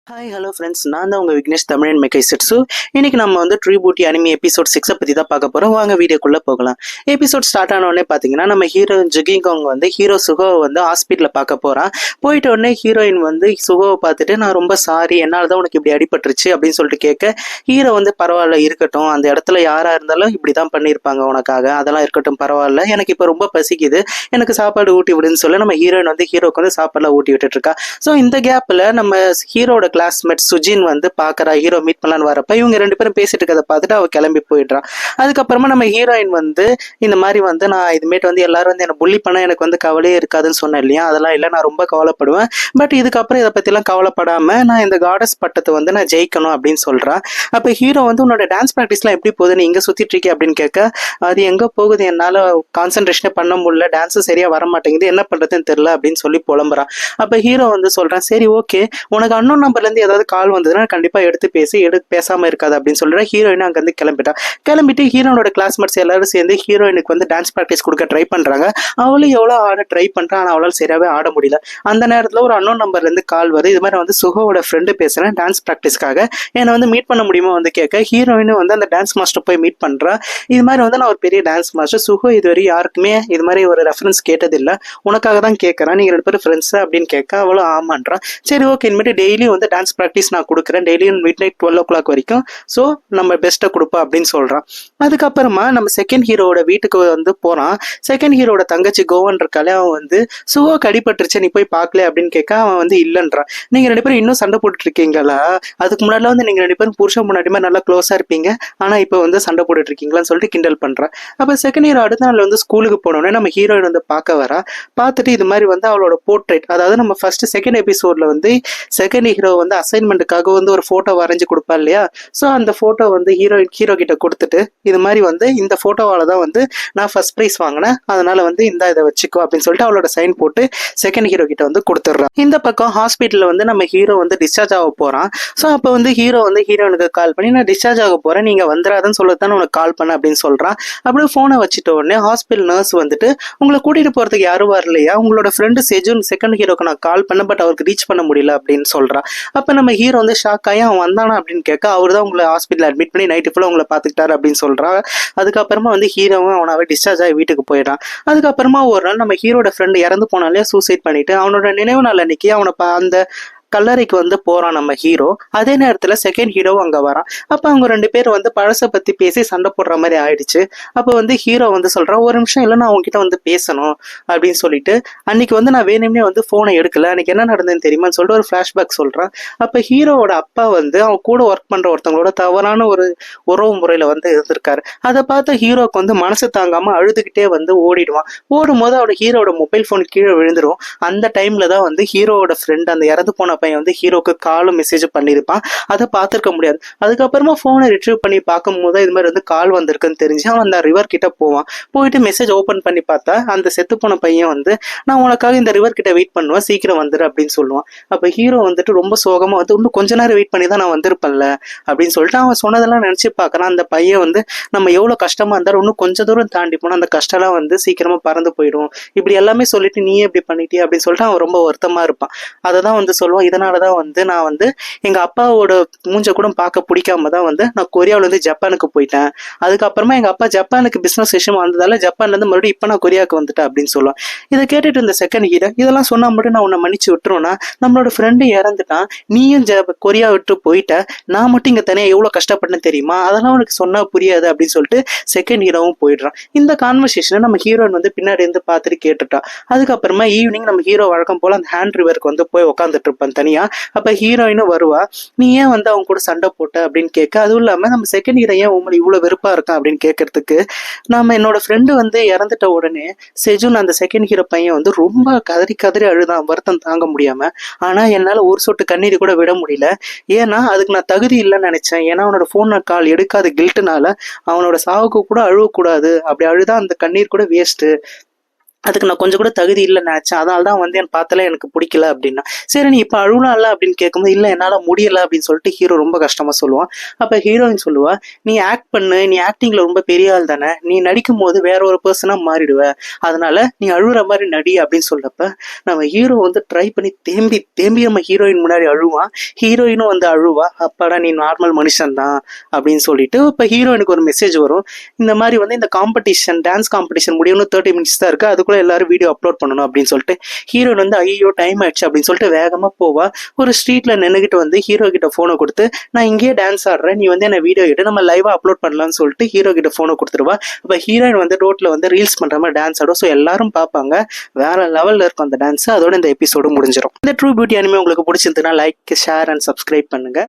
Hi hello friends, நான் தான் உங்கள் விக்னேஷ் தமிழன் மெக்கை செட்ஸு. இன்னைக்கு நம்ம வந்து ட்ரீபூட்டி அனிமி எபிசோட் 6 பற்றி தான் பார்க்க போகிறோம். வாங்க வீடியோக்குள்ளே போகலாம். எபிசோட் ஸ்டார்ட் ஆனோடனே பார்த்தீங்கன்னா நம்ம ஹீரோ ஜிகிங்கோங் வந்து ஹீரோ சுகோவை வந்து ஹாஸ்பிட்டலில் பார்க்க போகிறான். போயிட்ட உடனே ஹீரோயின் வந்து சுகோவை பார்த்துட்டு நான் ரொம்ப சாரி, என்னால் தான் உனக்கு இப்படி அடிபட்டுருச்சு அப்படின்னு சொல்லிட்டு கேட்க, ஹீரோ வந்து பரவாயில்ல இருக்கட்டும், அந்த இடத்துல யாராக இருந்தாலும் இப்படி தான் பண்ணியிருப்பாங்க உனக்காக, அதெல்லாம் இருக்கட்டும் பரவாயில்ல, எனக்கு இப்போ ரொம்ப பசிக்குது, எனக்கு சாப்பாடு ஊட்டி விடுன்னு சொல்ல நம்ம ஹீரோயின் வந்து ஹீரோக்கு வந்து சாப்பாடுலாம் ஊட்டி விட்டுட்டு இருக்கா. ஸோ இந்த கேப்பில் நம்ம ஹீரோட கிளாஸ்மேட் சுஜின் வந்து பாக்குறா, ஹீரோ மீட் பண்ணலான்னு வரப்ப இவங்க ரெண்டு பேரும் பேசிட்டு இருக்கதை பார்த்துட்டு அவ கிளம்பி போயிடுறான். அதுக்கப்புறமா நம்ம ஹீரோயின் வந்து இந்த மாதிரி வந்து நான் இதுமேட்டு வந்து எல்லாரும் வந்து என்ன புள்ளி பண்ண எனக்கு வந்து கவலையே இருக்காதுன்னு சொன்னேன் இல்லையா, அதெல்லாம் இல்லை, நான் ரொம்ப கவலைப்படுவேன், பட் இதுக்கப்புறம் இதை பத்திலாம் கவலைப்படாம நான் இந்த காடஸ் பட்டத்தை வந்து நான் ஜெயிக்கணும் அப்படின்னு சொல்றான். அப்ப ஹீரோ வந்து உன்னோட டான்ஸ் ப்ராக்டிஸ்லாம் எப்படி போகுது, நீ இங்க சுத்திட்டு இருக்கே அப்படின்னு கேட்க, அது எங்க போகுது, என்னால கான்சென்ட்ரேஷனே பண்ண முடியல, டான்ஸும் சரியா வர மாட்டேங்குது, என்ன பண்றதுன்னு தெரியல அப்படின்னு சொல்லி புலம்புறான். அப்ப ஹீரோ வந்து சொல்றான், சரி ஓகே, உனக்கு அன்னோன் நம்பர்ல இருந்து ஏதாவது கால் வந்ததுன்னா கண்டிப்பா எடுத்து பேசாம இருக்காது அப்படின்னு சொல்ற. ஹீரோயின் அங்க இருந்து கிளம்பிட்டு ஹீரோனோட கிளாஸ்மேட்ஸ் எல்லாரும் சேர்ந்து ஹீரோயினுக்கு வந்து டான்ஸ் பிராக்டிஸ் கொடுக்க ட்ரை பண்றாங்க. அவளும் எவ்வளவு ஆட ட்ரை பண்றான், ஆனா அவளால் சரியாவே ஆட முடியல. அந்த நேரத்துல ஒரு அன்னோன் நம்பர்ல இருந்து கால் வருது, இது மாதிரி வந்து சுகோவோட ஃப்ரெண்டு பேசுறேன் டான்ஸ் பிராக்டிஸ்க்காக, என்னை வந்து மீட் பண்ண முடியுமா வந்து கேட்க, ஹீரோயினும் வந்து அந்த டான்ஸ் மாஸ்டர் போய் மீட் பண்றா. இது மாதிரி வந்து நான் ஒரு பெரிய டான்ஸ் மாஸ்டர், சுகோ இதுவரை யாருக்குமே இது மாதிரி ஒரு ரெஃபரன்ஸ் கேட்டதில்லை, உனக்காக தான் கேட்கறேன், நீங்க ரெண்டு பேரும் ஃப்ரெண்ட்ஸ் அப்படின்னு கேட்க அவளும் ஆமான்றான். சரி ஓகே, இனிமேட்டு டெய்லியும் வந்து டான்ஸ் ப்ராக்டிஸ் நான் கொடுக்குறேன், டெய்லியும் மிட் நைட் 12 o'clock வரைக்கும், ஸோ நம்ம பெஸ்ட்டை கொடுப்போம் அப்படின்னு சொல்கிறான். அதுக்கப்புறமா நம்ம செகண்ட் ஹீரோட வீட்டுக்கு வந்து போகிறான். செகண்ட் ஹீரோட தங்கச்சி கோவன் இருக்காலே, அவன் வந்து சுகோ கடிபட்டுருச்சு நீ போய் பார்க்கல அப்படின்னு கேட்க, அவன் வந்து இல்லைன்றான். நீங்கள் ரெண்டு பேரும் இன்னும் சண்டை போட்டுட்டு இருக்கீங்களா, அதுக்கு முன்னாடிலாம் வந்து நீங்கள் ரெண்டு பேரும் புருஷன் முன்னாடி மாதிரி நல்லா க்ளோஸாக இருப்பீங்க, ஆனால் இப்போ வந்து சண்டை போட்டுட்டு இருக்கீங்களான்னு சொல்லிட்டு கிண்டல் பண்ணுறான். அப்போ செகண்ட் ஹீரோ அடுத்த நாள் வந்து ஸ்கூலுக்கு போனோடனே நம்ம ஹீரோயின் வந்து பார்க்க வரா. பார்த்துட்டு இது மாதிரி வந்து அவளோட போர்ட்ரேட், அதாவது நம்ம ஃபர்ஸ்ட் செகண்ட் எபிசோட்ல வந்து செகண்ட் ஹீரோ வந்து அசைன்மெண்ட்டுக்காக வந்து ஒரு போட்டோ வரைஞ்சு கொடுப்பா இல்லையா, ஸோ அந்த போட்டோ வந்து ஹீரோ கிட்ட கொடுத்துட்டு இது மாதிரி வந்து இந்த போட்டோவால தான் வந்து நான் ஃபர்ஸ்ட் ப்ரைஸ் வாங்கினேன், அதனால வந்து இதை வச்சுக்கோ அப்படின்னு சொல்லிட்டு அவளோட சைன் போட்டு செகண்ட் ஹீரோ கிட்ட வந்து கொடுத்துட்றான். இந்த பக்கம் ஹாஸ்பிட்டலில் வந்து நம்ம ஹீரோ வந்து டிஸ்சார்ஜ் ஆக போறான். ஸோ அப்போ வந்து ஹீரோ வந்து ஹீரோனுக்கு கால் பண்ணி நான் டிஸ்சார்ஜ் ஆக போறேன், நீங்க வந்துடாதுன்னு சொல்லத்தானே உனக்கு கால் பண்ண அப்படின்னு சொல்றான். அப்படியே போனை வச்சுட்ட உடனே ஹாஸ்பிட்டல் நர்ஸ் வந்துட்டு உங்களை கூட்டிட்டு போறதுக்கு யாரும் வரலையா, உங்களோட ஃப்ரெண்டு செஜுன் செகண்ட் ஹீரோக்கு நான் கால் பண்ண, பட் அவருக்கு ரீச் பண்ண முடியல அப்படின்னு சொல்றான். அப்ப நம்ம ஹீரோ வந்து ஷாக் ஆகி அவன் வந்தானா அப்படின்னு கேட்க, அவர் தான் உங்களை ஹாஸ்பிட்டல் அட்மிட் பண்ணி நைட்டு ஃபுல்லாக உங்களை பார்த்துக்கிட்டாரு அப்படின்னு சொல்றான். அதுக்கப்புறமா வந்து ஹீரோவும் அவனாவே டிஸ்சார்ஜ் ஆகி வீட்டுக்கு போயிடான். அதுக்கப்புறமா ஒரு நாள் நம்ம ஹீரோட ஃப்ரெண்டு இறந்து போனாலே சூசைட் பண்ணிட்டு அவனோட நினைவு நாள் அன்னைக்கு அவனை அந்த கல்லறைக்கு வந்து போறான் நம்ம ஹீரோ. அதே நேரத்துல செகண்ட் ஹீரோ அங்க வரான். அப்ப அவங்க ரெண்டு பேரும் வந்து பழசை பத்தி பேசி சண்டை போடுற மாதிரி ஆயிடுச்சு. அப்ப வந்து ஹீரோ வந்து சொல்றான், ஒரு நிமிஷம் இல்லை நான் உங்ககிட்ட வந்து பேசணும் அப்படின்னு சொல்லிட்டு, அன்னைக்கு வந்து நான் வேணும்னே வந்து போனை எடுக்கல, அன்னைக்கு என்ன நடந்ததுன்னு தெரியுமான்னு சொல்லிட்டு ஒரு பிளாஷ்பேக் சொல்றான். அப்ப ஹீரோவோட அப்பா வந்து அவன் கூட ஒர்க் பண்ற ஒருத்தவங்களோட தவறான ஒரு உறவு முறையில வந்து இருந்திருக்காரு. அதை பார்த்து ஹீரோக்கு வந்து மனசு தாங்காம அழுதுகிட்டே வந்து ஓடிடுவான். ஓடும் போது அவரோட ஹீரோட மொபைல் போன் கீழே விழுந்துரும். அந்த டைம்ல தான் வந்து ஹீரோவோட ஃப்ரெண்ட் அந்த இறந்து போன பையன் வந்து ஹீரோக்கு காலும் மெசேஜ் பண்ணியிருப்பான், அதை பார்த்துருக்க முடியாது. அதுக்கப்புறமா போனை ரிட்ரீவ் பண்ணி பார்க்கும் போது இது மாதிரி வந்து கால் வந்திருக்குன்னு தெரிஞ்சு அவன் அந்த ரிவர் கிட்ட போவான். போயிட்டு மெசேஜ் ஓபன் பண்ணி பார்த்தா அந்த செத்து போன பையன் வந்து நான் உனக்காக இந்த ரிவர் கிட்ட வெயிட் பண்ணுவேன், சீக்கிரம் வந்துரு அப்படின்னு சொல்லுவான். அப்ப ஹீரோ வந்துட்டு ரொம்ப சோகமா வந்து இன்னும் கொஞ்ச நேரம் வெயிட் பண்ணி தான் நான் வந்திருப்பேன்ல அப்படின்னு சொல்லிட்டு அவன் சொன்னதெல்லாம் நினைச்சு பார்க்கறான். அந்த பையன் வந்து நம்ம எவ்வளவு கஷ்டமா இருந்தாலும் இன்னும் கொஞ்சம் தூரம் தாண்டி போனா அந்த கஷ்டம்லாம் வந்து சீக்கிரமா பறந்து போயிடும், இப்படி எல்லாமே சொல்லிட்டு நீயே இப்படி பண்ணிட்டே அப்படின்னு சொல்லிட்டு அவன் ரொம்ப வருத்தமா இருப்பான். அதை தான் வந்து சொல்லுவான், இதனாலதான் வந்து நான் வந்து எங்க அப்பாவோட மூஞ்ச கூட பார்க்க பிடிக்காம தான் வந்து நான் கொரியாவில இருந்து ஜப்பானுக்கு போயிட்டேன். அதுக்கப்புறமா எங்க அப்பா ஜப்பானுக்கு பிசினஸ் விஷயமா வந்ததால ஜப்பான்ல இருந்து மறுபடியும் இப்ப நான் கொரியாவுக்கு வந்துட்டேன் அப்படின்னு சொல்லுவான். இதை கேட்டுட்டு இந்த செகண்ட் ஹீரோ இதெல்லாம் சொன்னா மட்டும் நான் உன்னை மன்னிச்சு விட்டுருவேன்னா, நம்மளோட ஃப்ரெண்டு இறந்துட்டான், நீயும் கொரியா விட்டு போயிட்ட, நான் மட்டும் இங்க தனியா எவ்வளவு கஷ்டப்பட்டேன்னு தெரியுமா, அதெல்லாம் உனக்கு சொன்னா புரியாது அப்படின்னு சொல்லிட்டு செகண்ட் ஹீரோவும் போயிடுறான். இந்த கான்வர்சேஷனை நம்ம ஹீரோயின் வந்து பின்னாடி இருந்து பார்த்துட்டு கேட்டுட்டான். அதுக்கப்புறமா ஈவினிங் நம்ம ஹீரோ வழக்கம் போல அந்த ஹேண்ட் ரிவருக்கு வந்து போய் உட்காந்துட்டு இருப்பான் தனியா. அப்ப ஹீரோயினும் வருவா, நீ ஏன் வந்து அவங்க கூட சண்டை போட்ட அப்படின்னு கேட்க, அதுவும் இல்லாம நம்ம செகண்ட் ஹீரோ ஏன் உங்களை இவ்வளவு வெறுப்பா இருக்கான் அப்படின்னு கேட்கறதுக்கு, நம்ம என்னோட ஃப்ரெண்டு வந்து இறந்துட்ட உடனே செஜுன் அந்த செகண்ட் ஹீரோ பையன் வந்து ரொம்ப கதறி கதறி அழுதான், வருத்தம் தாங்க முடியாம. ஆனா என்னால ஒரு சொட்டு கண்ணீர் கூட விட முடியல, ஏன்னா அதுக்கு நான் தகுதி இல்லைன்னு நினைச்சேன், ஏன்னா அவனோட போன் கால் எடுக்காத கில்ட்டுனால அவனோட சாவுக்கு கூட அழுவக்கூடாது, அப்படி அழுதா அந்த கண்ணீர் கூட வேஸ்ட், அதுக்கு நான் கொஞ்சம் கூட தகுதி இல்லைன்னு நினைச்சேன், அதனால தான் வந்து என் பார்த்தாலே எனக்கு பிடிக்கல அப்படின்னா. சரி நீ இப்போ அழுவலாம்ல அப்படின்னு கேட்கும்போது, இல்லை என்னால் முடியல அப்படின்னு சொல்லிட்டு ஹீரோ ரொம்ப கஷ்டமா சொல்லுவான். அப்போ ஹீரோயின் சொல்லுவா, நீ ஆக்ட் பண்ணு, நீ ஆக்டிங்ல ரொம்ப பெரிய ஆள் தானே, நீ நடிக்கும் போது வேற ஒரு பர்சனா மாறிடுவ, அதனால நீ அழுகுற மாதிரி நடி அப்படின்னு சொல்லப்ப நம்ம ஹீரோ வந்து ட்ரை பண்ணி தேம்பி தேம்பி நம்ம ஹீரோயின் முன்னாடி அழுவான். ஹீரோயினும் வந்து அழுவா, அப்பாடா நீ நார்மல் மனுஷன் தான் அப்படின்னு சொல்லிட்டு. இப்போ ஹீரோயினுக்கு ஒரு மெசேஜ் வரும், இந்த மாதிரி வந்து இந்த காம்படிஷன் டான்ஸ் காம்படிஷன் முடியணும் 30 மினிட்ஸ் தான் இருக்கு, அதுக்குள்ள எல்லாரும் வீடியோ அப்லோட் பண்ணணும் அப்படின்னு சொல்லிட்டு. ஹீரோயின் வந்து ஐயோ டைம் ஆயிடுச்சு அப்படின்னு சொல்லிட்டு வேகமா போவா. ஒரு ஸ்ட்ரீட்ல நின்னுகிட்டு வந்து ஹீரோ கிட்ட போனை கொடுத்து, நான் இங்கேயே டான்ஸ் ஆடுறேன், நீ வந்து என்ன வீடியோ எடுத்து நம்ம லைவா அப்லோட் பண்ணலாம்னு சொல்லிட்டு ஹீரோ கிட்ட போனை கொடுத்துருவா. அப்ப ஹீரோயின் வந்து ரோட்ல வந்து ரீல்ஸ் பண்ற மாதிரி டான்ஸ் ஆடும். ஸோ எல்லாரும் பார்ப்பாங்க, வேற லெவல்ல இருக்கும் அந்த டான்ஸ். அதோட இந்த எபிசோடு முடிஞ்சிடும். இந்த ட்ரூ பியூட்டி அனிமே உங்களுக்கு பிடிச்சிருந்ததுன்னா லைக், ஷேர் அண்ட் சப்ஸ்கிரைப் பண்ணுங்க.